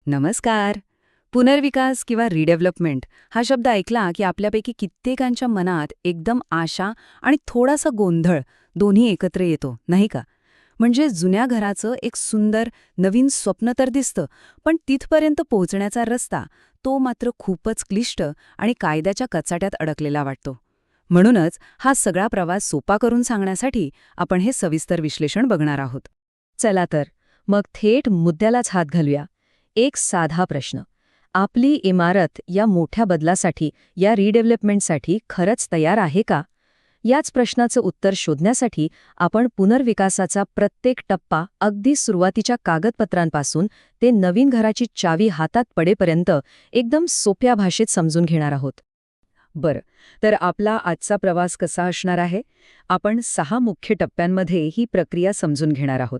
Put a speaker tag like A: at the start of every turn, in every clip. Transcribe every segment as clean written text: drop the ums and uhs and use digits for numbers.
A: नमस्कार. पुनर्विकास किंवा रिडेव्हलपमेंट हा शब्द ऐकला की आपल्यापैकी कित्येकांच्या मनात एकदम आशा आणि थोडासा गोंधळ दोन्ही एकत्र येतो, नाही का? म्हणजे जुन्या घराचं एक सुंदर नवीन स्वप्न तर दिसतं, पण तिथपर्यंत पोहोचण्याचा रस्ता तो मात्र खूपच क्लिष्ट आणि कायद्याच्या कचाट्यात अडकलेला वाटतो. म्हणूनच हा सगळा प्रवास सोपा करून सांगण्यासाठी आपण हे सविस्तर विश्लेषण बघणार आहोत.
B: चला तर, मग थेट मुद्द्यालाच हात घालूया. एक साधा प्रश्न. आपली इमारत या मोठ्या बदलासाठी, या रिडेव्हलपमेंटसाठी खरंच तयार आहे का? याच प्रश्नाचं उत्तर शोधण्यासाठी आपण पुनर्विकासाचा प्रत्येक टप्पा अगदी सुरुवातीच्या कागदपत्रांपासून ते नवीन घराची चावी हातात पडेपर्यंत एकदम सोप्या भाषेत समजून घेणार आहोत.
A: बरं, तर आपला आजचा प्रवास कसा असणार आहे? आपण 6 मुख्य टप्प्यांमध्ये ही प्रक्रिया समजून घेणार आहोत.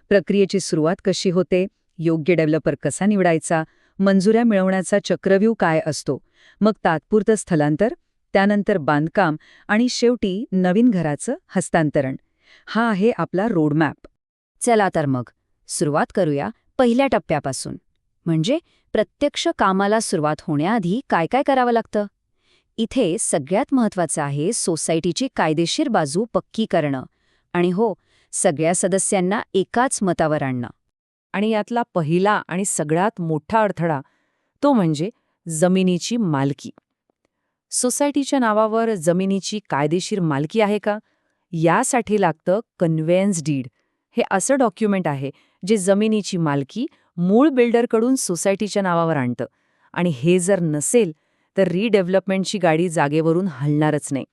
A: प्रक्रियेची सुरुवात कशी होते, योग्य डेव्हलपर कसा निवडायचा, मंजुऱ्या मिळवण्याचा चक्रव्यूह काय असतो, मग तात्पुरतं स्थलांतर, त्यानंतर बांधकाम आणि शेवटी नवीन घराचं हस्तांतरण. हा आहे आपला रोडमॅप.
B: चला तर मग, सुरुवात करूया पहिल्या टप्प्यापासून. म्हणजे प्रत्यक्ष कामाला सुरुवात होण्याआधी काय काय करावं लागतं? इथे सगळ्यात महत्त्वाचं आहे सोसायटीची कायदेशीर बाजू पक्की करणं. आणि हो, सगळ्या सदस्यांना एकाच मतावर आणणं.
C: आणि यातला पहिला आणि सगळ्यात मोठा अडथळा तो म्हणजे जमिनीची मालकी. सोसायटीच्या नावावर जमिनीची कायदेशीर मालकी आहे का, यासाठी लागतं कन्व्हेयन्स डीड. हे असं डॉक्युमेंट आहे जे जमिनीची मालकी मूळ बिल्डरकडून सोसायटीच्या नावावर आणतं. आणि हे जर नसेल तर रिडेव्हलपमेंटची गाडी जागेवरून हलणारच नाही.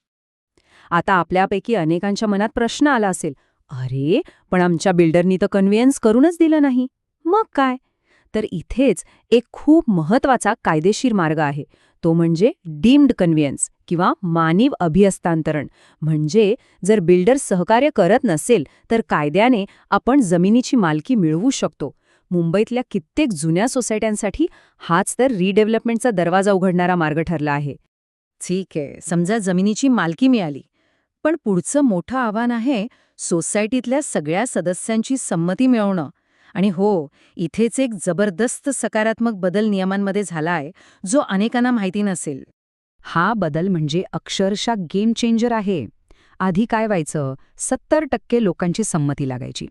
A: आता आपल्यापैकी अनेकांच्या मनात प्रश्न आला असेल, अरे पण आमच्या बिल्डरनी तर कन्व्हेयन्स करूनच दिलं नाही, मग काय? तर इथेच एक खूप महत्वाचा कायदेशीर मार्ग आहे, तो म्हणजे डीम्ड कन्व्हेयन्स किंवा मानवी अभिहस्तांतरण. म्हणजे जर बिल्डर सहकार्य करत नसेल तर कायद्याने आपण जमिनीची मालकी मिळवू शकतो. मुंबईतल्या कित्येक जुन्या सोसायट्यांसाठी हाच तर रिडेव्हलपमेंटचा दरवाजा उघडणारा मार्ग ठरला आहे.
B: ठीक आहे, समजा जमिनीची मालकी मिळाली. पण पुढचं मोठं आव्हान आहे सोसायटीतल्या सगळ्या सदस्यांची संमती मिळवणं. आणि हो, इथेच एक जबरदस्त सकारात्मक बदल नियमांमध्ये झाला आहे, जो अनेकांना माहिती नसेल.
A: हा बदल म्हणजे अक्षरशः गेम चेंजर आहे. आधी काय व्हायचं, 70% लोकांची संमती लागायची.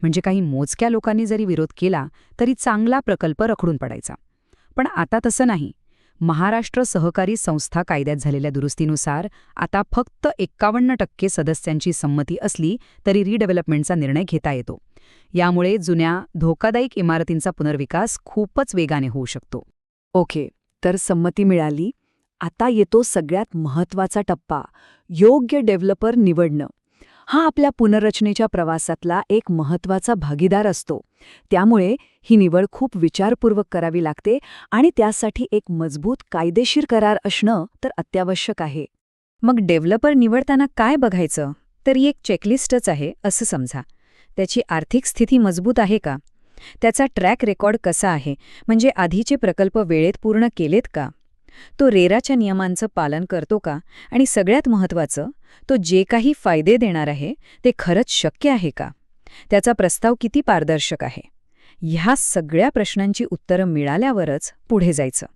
A: म्हणजे काही मोजक्या लोकांनी जरी विरोध केला तरी चांगला प्रकल्प रखडून पडायचा. पण आता तसं नाही. महाराष्ट्र सहकारी संस्था कायद्यात झालेल्या दुरुस्तीनुसार आता फक्त 51% सदस्यांची संमती असली तरी रिडेव्हलपमेंटचा निर्णय घेता येतो. यामुळे जुन्या धोकादायक इमारतींचा पुनर्विकास खूपच वेगाने होऊ शकतो.
C: ओके, तर संमती मिळाली. आता येतो सगळ्यात महत्त्वाचा टप्पा, योग्य डेव्हलपर निवडणं. हा आपल्या पुनर्रचनेच्या प्रवासातला एक महत्त्वाचा भागीदार असतो. त्यामुळे ही निवड खूप विचारपूर्वक करावी लागते आणि त्यासाठी एक मजबूत कायदेशीर करार असणं तर अत्यावश्यक आहे.
A: मग डेव्हलपर निवडताना काय बघायचं? तर ही एक चेकलिस्टच आहे असं समजा. त्याची आर्थिक स्थिती मजबूत आहे का? त्याचा ट्रॅक रेकॉर्ड कसा आहे, म्हणजे आधीचे प्रकल्प वेळेत पूर्ण केलेत का? तो रेराच्या नियमांचं पालन करतो का? आणि सगळ्यात महत्त्वाचं, तो जे काही फायदे देणार आहे ते खरंच शक्य आहे का? त्याचा प्रस्ताव किती पारदर्शक आहे? ह्या सगळ्या प्रश्नांची उत्तरं मिळाल्यावरच पुढे जायचं.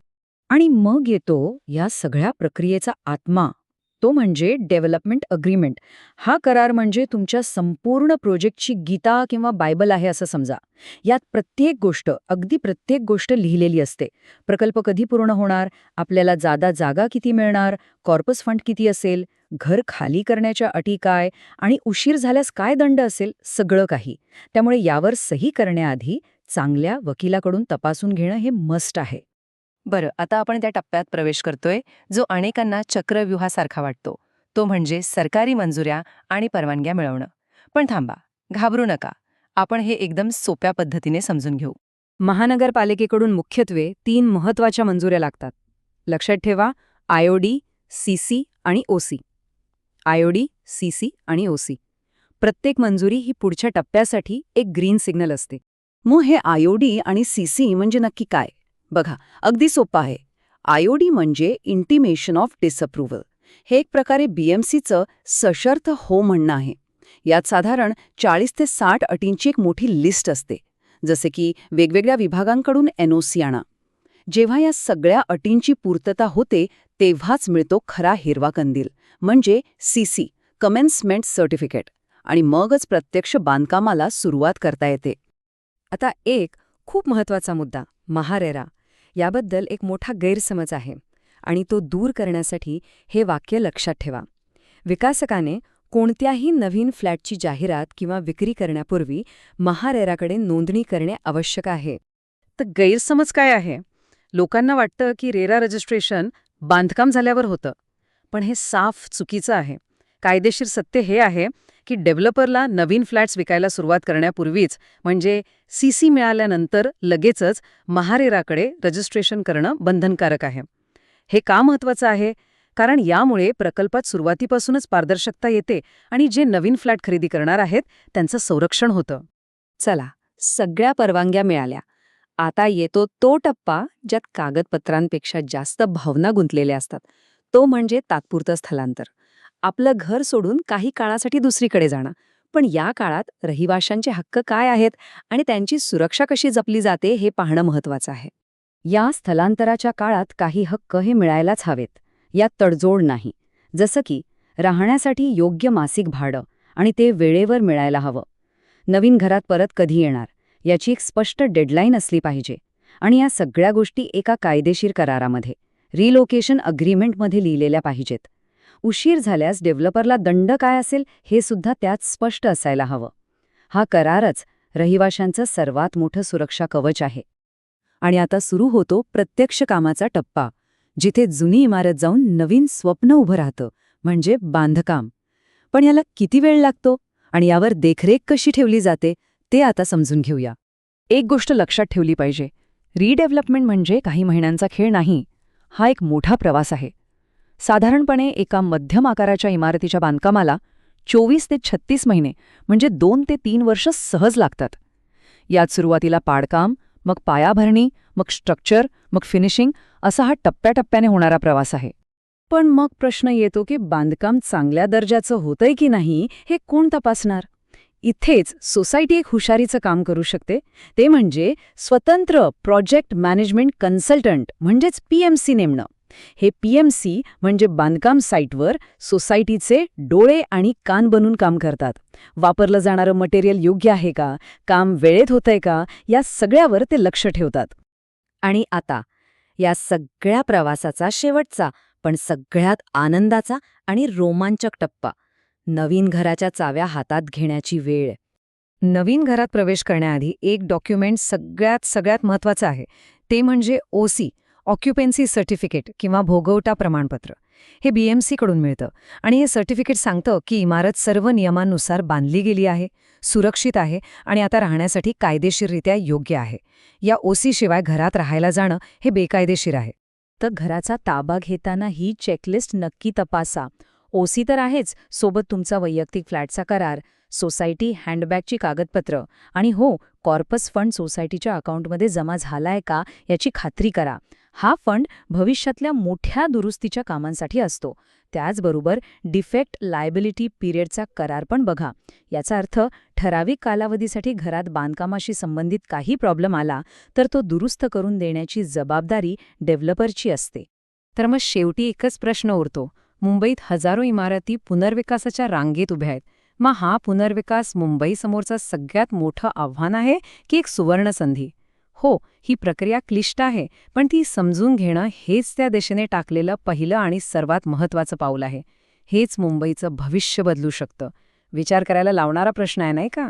B: आणि मग येतो या सगळ्या प्रक्रियेचा आत्मा, तो म्हणजे डेव्हलपमेंट अग्रीमेंट. हा करार म्हणजे तुमच्या संपूर्ण प्रोजेक्टची गीता किंवा बायबल आहे असं समजा. यात प्रत्येक गोष्ट, अगदी प्रत्येक गोष्ट लिहिलेली असते. प्रकल्प कधी पूर्ण होणार, आपल्याला जागा किती मिळणार, कॉर्पस फंड किती असेल, घर खाली करण्याच्या अटी काय आणि उशीर झाल्यास काय दंड असेल, सगळं काही. त्यामुळे यावर सही करण्याआधी चांगल्या वकिलाकडून तपासून घेणं हे मस्ट आहे.
C: बरं, आता आपण त्या टप्प्यात प्रवेश करतोय जो अनेकांना चक्रव्यूहासारखा वाटतो. तो म्हणजे सरकारी मंजुऱ्या आणि परवानग्या मिळवणं. पण थांबा, घाबरू नका. आपण हे एकदम सोप्या पद्धतीने समजून घेऊ.
A: महानगरपालिकेकडून मुख्यत्वे 3 महत्त्वाच्या मंजुऱ्या लागतात. लक्षात ठेवा, IOD, CC आणि OC. IOD, CC आणि OC. प्रत्येक मंजुरी ही पुढच्या टप्प्यासाठी एक ग्रीन सिग्नल असते. मग हे IOD आणि CC म्हणजे नक्की काय? बघा, अगदी सोपं आहे. IOD म्हणजे इंटिमेशन ऑफ डिसअप्रूव्हल. हे एक प्रकारे BMCचं सशर्त हो म्हणणं आहे. यात साधारण 40 ते 60 अटींची एक मोठी लिस्ट असते.
B: जसे की वेगवेगळ्या विभागांकडून NOC आणा. जेव्हा या सगळ्या अटींची पूर्तता होते तेव्हाच मिळतो खरा हिरवा कंदील, म्हणजे CC कमेन्समेंट सर्टिफिकेट, आणि मगच प्रत्यक्ष बांधकामाला सुरुवात करता येते.
A: आता एक खूप महत्वाचा मुद्दा, महारेरा. याबद्दल एक मोठा गैरसमज आहे आणि तो दूर करण्यासाठी हे वाक्य लक्षात ठेवा. विकासकाने कोणत्याही नवीन फ्लॅटची जाहिरात किंवा विक्री करण्यापूर्वी महारेराकडे नोंदणी करणे आवश्यक आहे.
B: तर गैरसमज काय आहे? लोकांना वाटतं की रेरा रजिस्ट्रेशन बांधकाम झाल्यावर होतं, पण हे साफ चुकीचं आहे. कायदेशीर सत्य हे आहे की डेव्हलपरला नवीन फ्लॅट्स विकायला सुरुवात करण्यापूर्वीच, म्हणजे CC मिळाल्यानंतर लगेचच महारेराकडे रजिस्ट्रेशन करणं बंधनकारक आहे. हे का महत्वाचं आहे? कारण यामुळे प्रकल्पात सुरुवातीपासूनच पारदर्शकता येते आणि जे नवीन फ्लॅट खरेदी करणार आहेत त्यांचं संरक्षण होतं.
A: चला, सगळ्या परवानग्या मिळाल्या. आता येतो तो टप्पा ज्यात कागदपत्रांपेक्षा जास्त भावना गुंतलेल्या असतात. तो म्हणजे तात्पुरतं स्थलांतर. आपलं घर सोडून काही काळासाठी दुसरीकडे जाणं. पण या काळात रहिवाशांचे हक्क काय आहेत आणि त्यांची सुरक्षा कशी जपली जाते हे पाहणं महत्वाचं आहे.
B: या स्थलांतराच्या काळात काही हक्क हे मिळायलाच हवेत. यात तडजोड नाही. जसं की राहण्यासाठी योग्य मासिक भाडं, आणि ते वेळेवर मिळायला हवं. नवीन घरात परत कधी येणार याची एक स्पष्ट डेडलाईन असली पाहिजे. आणि या सगळ्या गोष्टी एका कायदेशीर करारामध्ये, रिलोकेशन अग्रीमेंटमध्ये लिहिलेल्या पाहिजेत. उशीर झाल्यास डेव्हलपरला दंड काय असेल हे सुद्धा त्यात स्पष्ट असायला हवं. हा करारच रहिवाशांचं सर्वात मोठं सुरक्षा कवच आहे.
A: आणि आता सुरू होतो प्रत्यक्ष कामाचा टप्पा, जिथे जुनी इमारत जाऊन नवीन स्वप्न उभं राहतं, म्हणजे बांधकाम. पण याला किती वेळ लागतो आणि यावर देखरेख कशी ठेवली जाते ते आता समजून घेऊया. एक गोष्ट लक्षात ठेवली पाहिजे, रिडेव्हलपमेंट म्हणजे काही महिन्यांचा खेळ नाही. हा एक मोठा प्रवास आहे. साधारणपणे एका मध्यम आकाराच्या इमारतीच्या बांधकामाला 24 ते 36 महिने म्हणजे 2 ते 3 वर्ष सहज लागतात. यात सुरुवातीला पाडकाम, मग पायाभरणी, मग स्ट्रक्चर, मग फिनिशिंग, असा हा टप्प्याटप्प्याने होणारा प्रवास आहे.
B: पण मग प्रश्न येतो की बांधकाम चांगल्या दर्जाचं होतंय की नाही हे कोण तपासणार? इथेच सोसायटी एक हुशारीचं काम करू शकते. ते म्हणजे स्वतंत्र प्रोजेक्ट मॅनेजमेंट कन्सल्टंट म्हणजेच PMC नेमणं. हे PMC म्हणजे बांधकाम साईटवर सोसायटीचे डोळे आणि कान बनून काम करतात. वापरलं जाणारं मटेरियल योग्य आहे का, काम वेळेत होतंय का, या सगळ्यावर ते लक्ष ठेवतात.
A: आणि आता या सगळ्या प्रवासाचा शेवटचा पण सगळ्यात आनंदाचा आणि रोमांचक टप्पा, नवीन घराच्या चाव्या हातात घेण्याची वेळ. नवीन घरात प्रवेश करण्याआधी एक डॉक्युमेंट सगळ्यात महत्त्वाचं आहे. ते म्हणजे OC ऑक्युपेन्सी सर्टिफिकेट किंवा भोगवटा प्रमाणपत्र. हे BMC कडून मिळतं आणि हे सर्टिफिकेट सांगतं की इमारत सर्व नियमांनुसार बांधली गेली आहे, सुरक्षित आहे आणि आता राहण्यासाठी कायदेशीररित्या योग्य आहे. या OC शिवाय घरात राहायला जाणं हे बेकायदेशीर आहे.
B: तर घराचा ताबा घेताना ही चेकलिस्ट नक्की तपासा. OC तर आहेच, सोबत तुमचा वैयक्तिक फ्लॅटचा करार, सोसायटी हँडबॅगची कागदपत्र आणि हो, कॉर्पस फंड सोसायटीच्या अकाउंटमध्ये जमा झालाय का याची खात्री करा. हा फंड भविष्यातल्या मोठ्या दुरुस्तीच्या कामांसाठी असतो. त्याचबरोबर डिफेक्ट लायबिलिटी पिरियडचा करार पण बघा. याचा अर्थ ठराविक कालावधीसाठी घरात बांधकामाशी संबंधित काही प्रॉब्लेम आला तर तो दुरुस्त करून देण्याची जबाबदारी डेव्हलपरची असते. तर मग शेवटी एकच प्रश्न उरतो. मुंबईत हजारो इमारती पुनर्विकासाच्या रांगेत उभ्या आहेत. मग हा पुनर्विकास मुंबईसमोरचं सगळ्यात मोठं आव्हान आहे की एक सुवर्णसंधी? हो, ही प्रक्रिया क्लिष्ट आहे, पण ती समजून घेणं हेच त्या दिशेने टाकलेलं पहिलं आणि सर्वात महत्त्वाचं पाऊल आहे. हेच मुंबईचं भविष्य बदलू शकतं. विचार करायला लावणारा प्रश्न आहे, नाही का?